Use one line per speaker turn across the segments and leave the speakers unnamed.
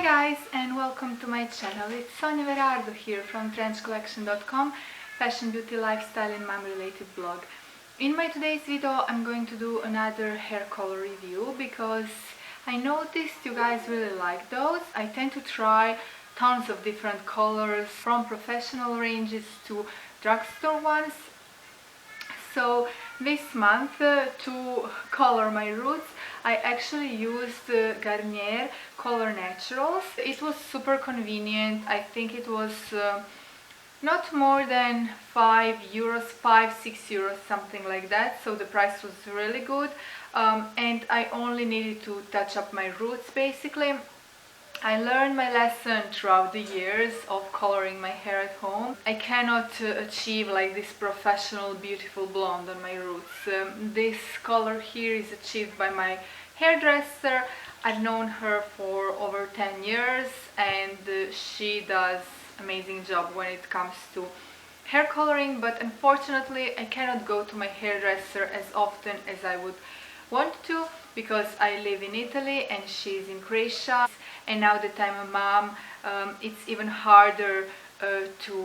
Hi guys and welcome to my channel. It's SoniaVerardo here from trenchcollection.com, fashion, beauty, lifestyle and mom related blog. In my today's video I'm going to do another hair color review because I noticed you guys really like those. I tend to try tons of different colors from professional ranges to drugstore ones. So this month to color my roots I actually used Garnier Color Naturals. It was super convenient. I think it was not more than €5, 5-6 euros, something like that, so the price was really good, and I only needed to touch up my roots basically. I learned my lesson throughout the years of coloring my hair at home. I cannot achieve like this professional beautiful blonde on my roots. This color here is achieved by my hairdresser. I've known her for over 10 years and she does amazing job when it comes to hair coloring, but unfortunately I cannot go to my hairdresser as often as I would want to because I live in Italy and she's in Croatia, and now that I'm a mom it's even harder to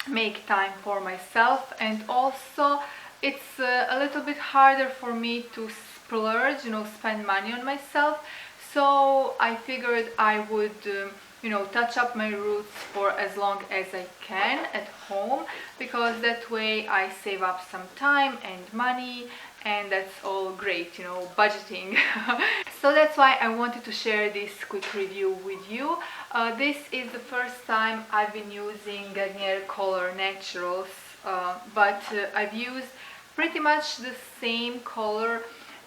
make time for myself, and also it's a little bit harder for me to splurge, spend money on myself. So I figured I would touch up my roots for as long as I can at home, because that way I save up some time and money, and that's all great, budgeting. So that's why I wanted to share this quick review with you. This is the first time I've been using Garnier Color Naturals, but I've used pretty much the same color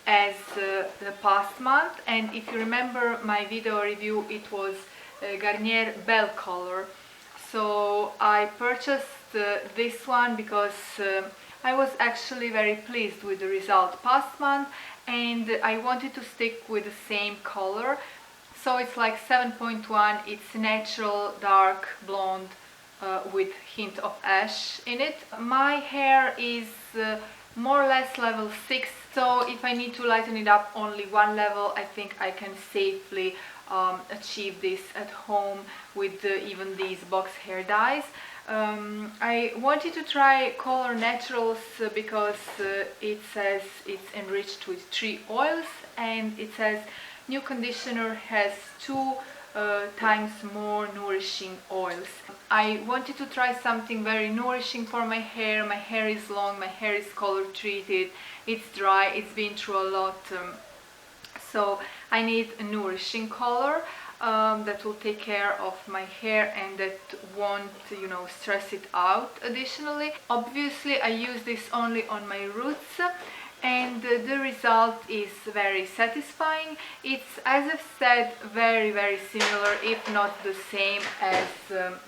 as the past month, and if you remember my video review, it was Garnier Bell Color. So I purchased this one because I was actually very pleased with the result past month and I wanted to stick with the same color. So it's like 7.1, it's natural dark blonde with hint of ash in it. My hair is more or less level 6, so if I need to lighten it up only one level, I think I can safely achieve this at home with even these box hair dyes. I wanted to try Color Naturals because it says it's enriched with 3 oils and it says new conditioner has 2 times more nourishing oils. I wanted to try something very nourishing for my hair. My hair is long, my hair is color treated, it's dry, it's been through a lot, so I need a nourishing color that will take care of my hair and that won't, stress it out additionally. Obviously I use this only on my roots and the result is very satisfying. It's, as I've said, very similar, if not the same as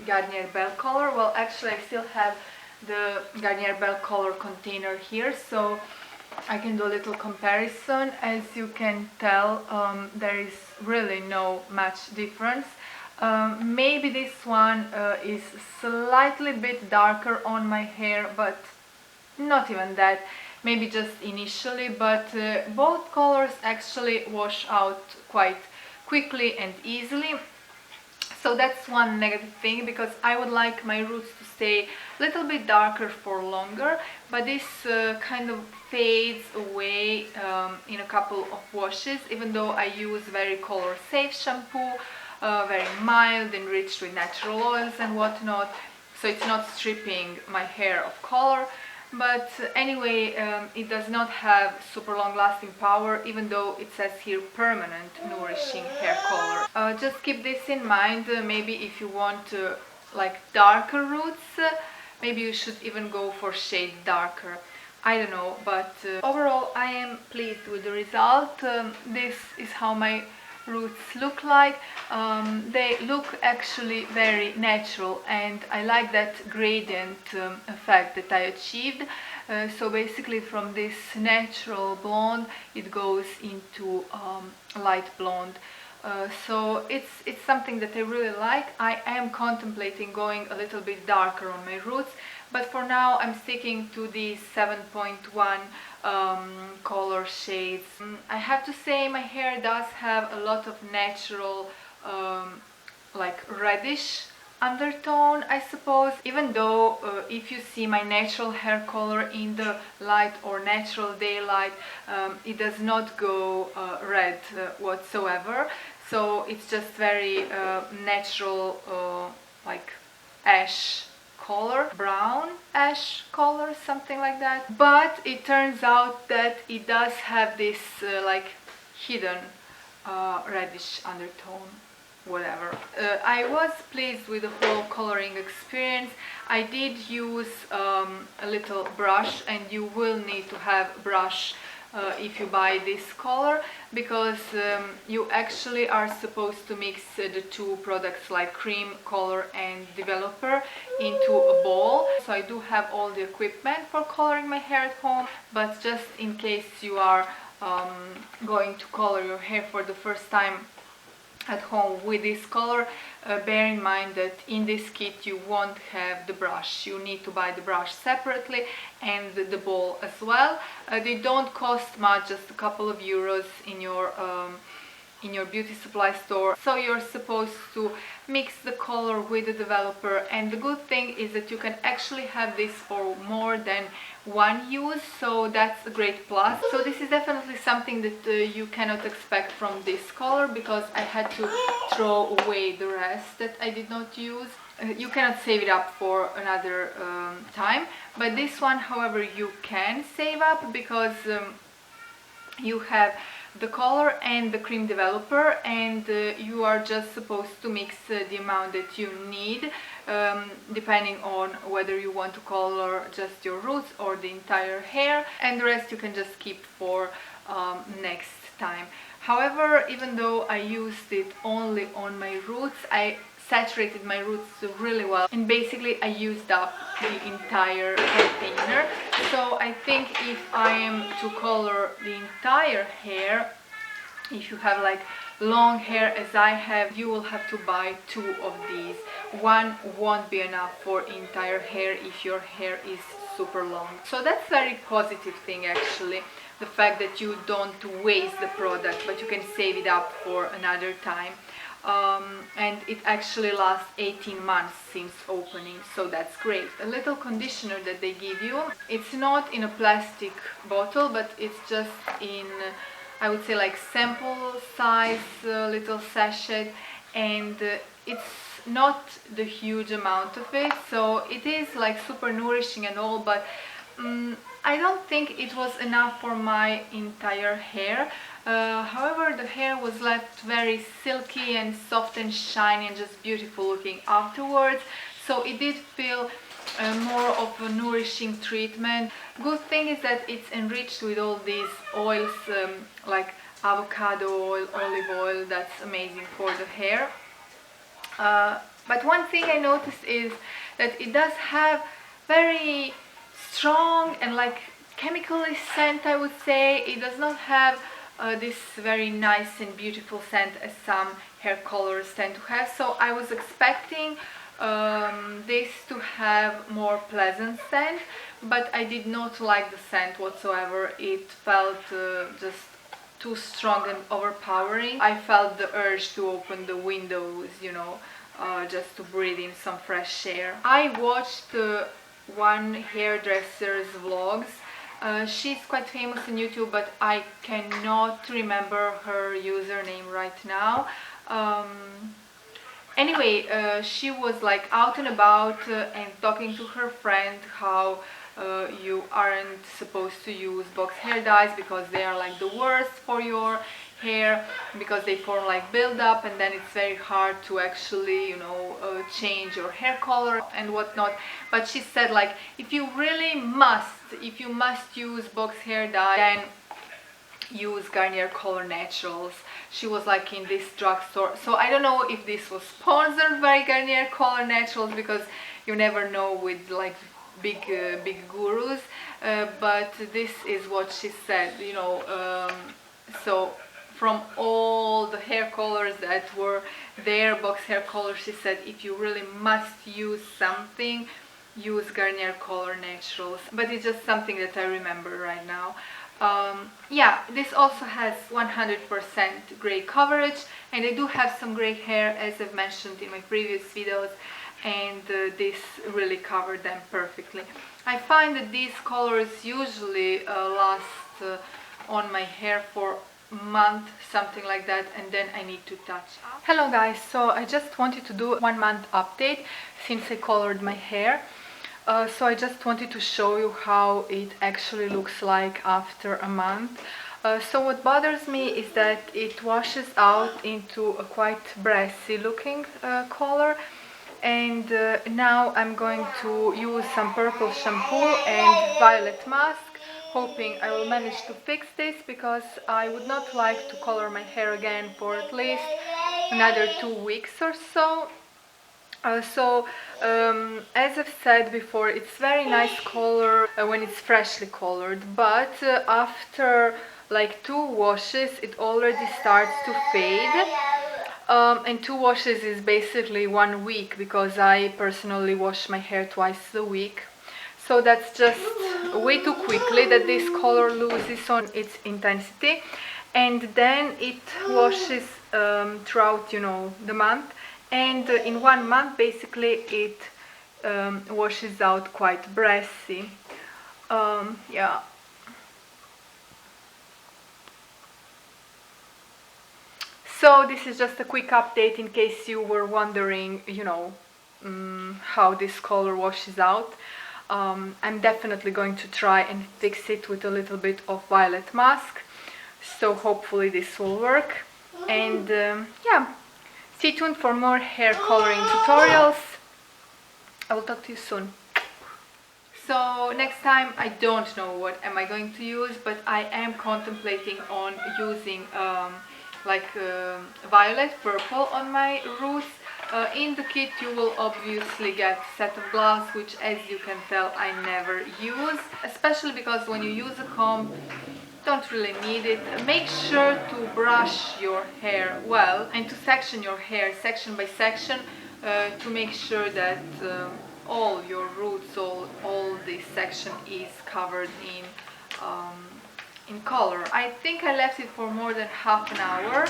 Garnier Bell Color. Well, actually I still have the Garnier Bell Color container here, so I can do a little comparison. As you can tell, there is really no much difference. Maybe this one is slightly bit darker on my hair, but not even that. Maybe just initially, but both colors actually wash out quite quickly and easily. So that's one negative thing, because I would like my roots to stay a little bit darker for longer, but this kind of fades away in a couple of washes, even though I use very color safe shampoo, very mild, enriched with natural oils and whatnot, so it's not stripping my hair of color. But anyway, it does not have super long lasting power, even though it says here permanent nourishing hair color. Just keep this in mind. Maybe if you want like darker roots, maybe you should even go for shade darker. I don't know, but overall I am pleased with the result. This is how my roots look like. They look actually very natural and I like that gradient effect that I achieved. So basically from this natural blonde it goes into light blonde. So it's something that I really like. I am contemplating going a little bit darker on my roots, but for now I'm sticking to these 7.1 color shades. I have to say my hair does have a lot of natural like reddish undertone, I suppose, even though if you see my natural hair color in the light or natural daylight, it does not go red whatsoever, so it's just very natural, like ash color, brown ash color, something like that. But it turns out that it does have this like hidden reddish undertone, whatever. I was pleased with the whole coloring experience. I did use a little brush, and you will need to have brush if you buy this color, because you actually are supposed to mix the two products, like cream color and developer, into a bowl. So I do have all the equipment for coloring my hair at home, but just in case you are going to color your hair for the first time at home with this color, bear in mind that in this kit you won't have the brush. You need to buy the brush separately and the bowl as well. They don't cost much, just a couple of euros in your beauty supply store. So you're supposed to mix the color with the developer, and the good thing is that you can actually have this for more than one use, so that's a great plus. So this is definitely something that you cannot expect from this color, because I had to throw away the rest that I did not use. You cannot save it up for another time, but this one, however, you can save up, because you have the color and the cream developer, and you are just supposed to mix the amount that you need, depending on whether you want to color just your roots or the entire hair, and the rest you can just keep for next time. However, even though I used it only on my roots, I saturated my roots really well, and basically I used up the entire container. So I think if I am to color the entire hair, if you have like long hair as I have, you will have to buy two of these. One won't be enough for entire hair if your hair is super long. So that's a very positive thing, actually, the fact that you don't waste the product, but you can save it up for another time. And it actually lasts 18 months since opening, so that's great. A little conditioner that they give you, it's not in a plastic bottle, but it's just in, I would say, like sample size little sachet, and it's not the huge amount of it, so it is like super nourishing and all, but I don't think it was enough for my entire hair. However, the hair was left very silky and soft and shiny and just beautiful looking afterwards, so it did feel more of a nourishing treatment. Good thing is that it's enriched with all these oils, like avocado oil, olive oil. That's amazing for the hair. But one thing I noticed is that it does have very strong and like chemically scent, I would say. It does not have this very nice and beautiful scent as some hair colors tend to have, so I was expecting this to have more pleasant scent, but I did not like the scent whatsoever. It felt just too strong and overpowering. I felt the urge to open the windows, you know, just to breathe in some fresh air. I watched one hairdresser's vlogs. She's quite famous on YouTube, but I cannot remember her username right now. Anyway, she was like out and about and talking to her friend how you aren't supposed to use box hair dyes because they are like the worst for your hair, because they form like build-up, and then it's very hard to actually, you know, change your hair color and whatnot. But she said, like, if you must use box hair dye, then use Garnier Color Naturals. She was like in this drugstore, so I don't know if this was sponsored by Garnier Color Naturals, because you never know with like big gurus, but this is what she said, you know. So from all the hair colors that were there, box hair colors, she said if you really must use something, use Garnier Color Naturals. But it's just something that I remember right now. Yeah, this also has 100% gray coverage, and I do have some gray hair, as I've mentioned in my previous videos, and this really covered them perfectly. I find that these colors usually last on my hair for a month, something like that, and then I need to touch up. Hello guys, so I just wanted to do a 1 month update since I colored my hair. So I just wanted to show you how it actually looks like after a month. So what bothers me is that it washes out into a quite brassy looking color, and now I'm going to use some purple shampoo and violet mask, hoping I will manage to fix this, because I would not like to color my hair again for at least another 2 weeks or so. As I've said before, it's very nice color when it's freshly colored, but after like 2 washes it already starts to fade. And 2 washes is basically 1 week, because I personally wash my hair twice a week. So that's just way too quickly that this color loses on its intensity, and then it washes throughout, you know, the month. And in 1 month, basically, it washes out quite brassy. Yeah. So this is just a quick update in case you were wondering, you know, how this color washes out. I'm definitely going to try and fix it with a little bit of violet mask. So hopefully this will work. And yeah. Stay tuned for more hair coloring tutorials. I will talk to you soon. So next time, I don't know what am I going to use, but I am contemplating on using violet purple on my roots. In the kit you will obviously get a set of gloves, which as you can tell I never use, especially because when you use a comb don't really need it. Make sure to brush your hair well and to section your hair section by section to make sure that all your roots, all this section is covered in color. I think I left it for more than half an hour,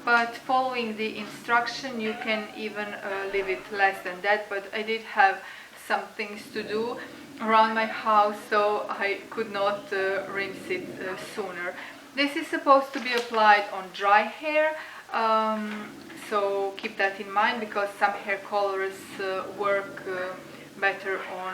but following the instruction you can even leave it less than that, but I did have some things to do around my house, so I could not rinse it sooner. This is supposed to be applied on dry hair, so keep that in mind, because some hair colors work better on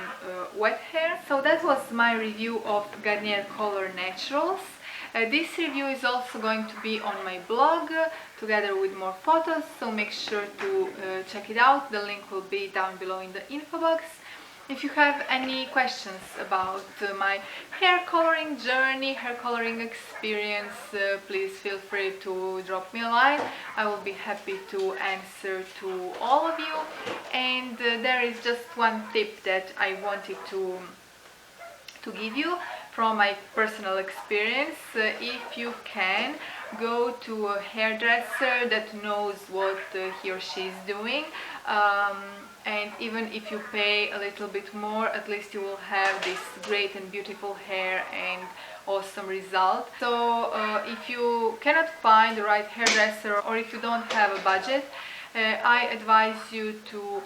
wet hair. So that was my review of Garnier Color Naturals. This review is also going to be on my blog together with more photos, so make sure to check it out. The link will be down below in the info box. If you have any questions about my hair coloring journey, hair coloring experience, please feel free to drop me a line. I will be happy to answer to all of you. And there is just one tip that I wanted to give you from my personal experience. If you can, go to a hairdresser that knows what he or she is doing. And even if you pay a little bit more, at least you will have this great and beautiful hair and awesome result. So if you cannot find the right hairdresser, or if you don't have a budget, I advise you to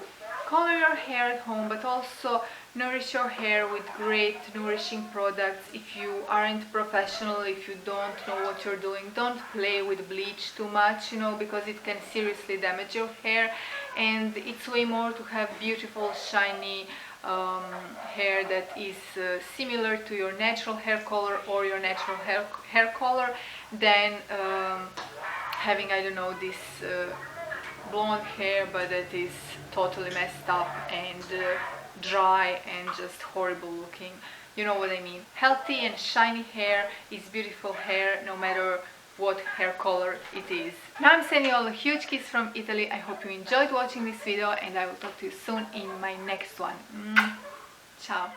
color your hair at home, but also nourish your hair with great nourishing products. If you aren't professional, if you don't know what you're doing, don't play with bleach too much, you know, because it can seriously damage your hair. And it's way more to have beautiful shiny hair that is similar to your natural hair color or your natural hair color than having, I don't know, this blonde hair but that is totally messed up and dry and just horrible looking. You know what I mean. Healthy and shiny hair is beautiful hair, no matter what hair color it is. Now I'm sending you all a huge kiss from Italy. I hope you enjoyed watching this video, and I will talk to you soon in my next one. Ciao.